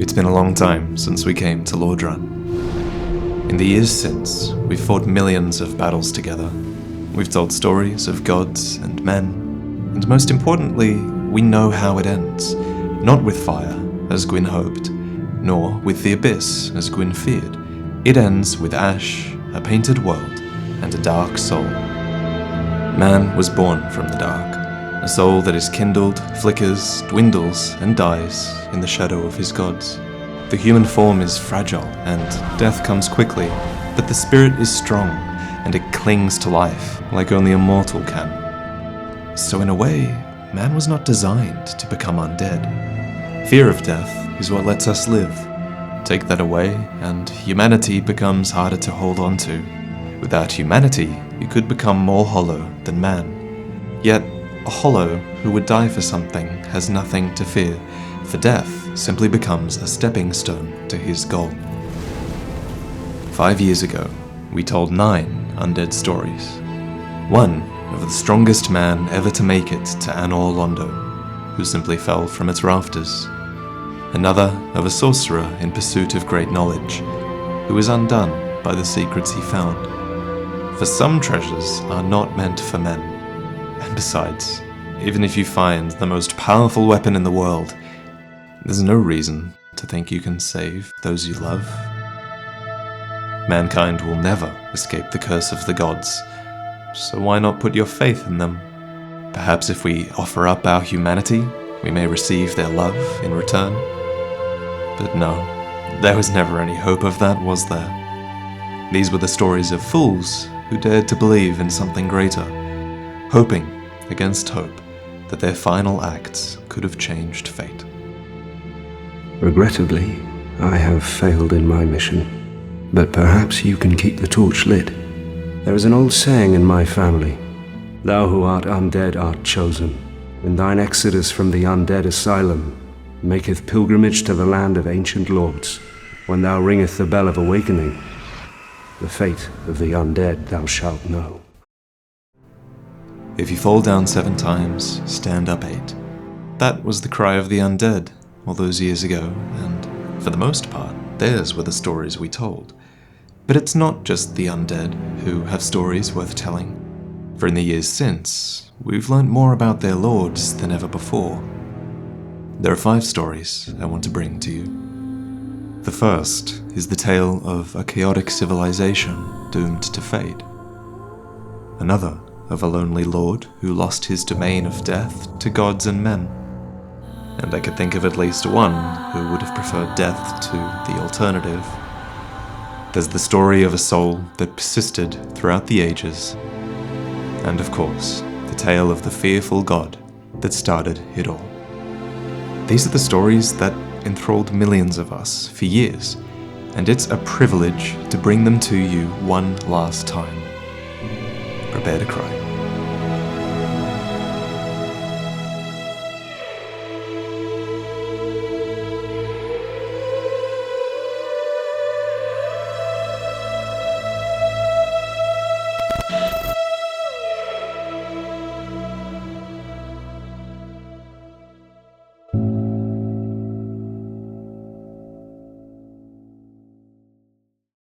It's been a long time since we came to Lordran. In the years since, we've fought millions of battles together. We've told stories of gods and men, and most importantly, we know how it ends. Not with fire, as Gwyn hoped, nor with the abyss, as Gwyn feared. It ends with ash, a painted world, and a dark soul. Man was born from the dark, a soul that is kindled, flickers, dwindles, and dies in the shadow of his gods. The human form is fragile, and death comes quickly, but the spirit is strong, and it clings to life like only a mortal can. So in a way, man was not designed to become undead. Fear of death is what lets us live. Take that away, and humanity becomes harder to hold on to. Without humanity, you could become more hollow than man. Yet, a hollow who would die for something has nothing to fear, for death simply becomes a stepping stone to his goal. 5 years ago, we told 9 undead stories. One of the strongest man ever to make it to Anor Londo, who simply fell from its rafters. Another of a sorcerer in pursuit of great knowledge, who was undone by the secrets he found. For some treasures are not meant for men. And besides, even if you find the most powerful weapon in the world, there's no reason to think you can save those you love. Mankind will never escape the curse of the gods, so why not put your faith in them? Perhaps if we offer up our humanity, we may receive their love in return. But no, there was never any hope of that, was there? These were the stories of fools who dared to believe in something greater, hoping against hope that their final acts could have changed fate. Regrettably, I have failed in my mission, but perhaps you can keep the torch lit. There is an old saying in my family, "Thou who art undead art chosen, and thine exodus from the undead asylum maketh pilgrimage to the land of ancient lords. When thou ringeth the bell of awakening, the fate of the undead thou shalt know." If you fall down 7 times, stand up 8. That was the cry of the undead all those years ago, and for the most part, theirs were the stories we told. But it's not just the undead who have stories worth telling. For in the years since, we've learned more about their lords than ever before. There are 5 stories I want to bring to you. The first is the tale of a chaotic civilization doomed to fade. Another of a lonely lord who lost his domain of death to gods and men. And I could think of at least one who would have preferred death to the alternative. There's the story of a soul that persisted throughout the ages. And of course, the tale of the fearful god that started it all. These are the stories that enthralled millions of us for years, and it's a privilege to bring them to you one last time. Prepare to cry.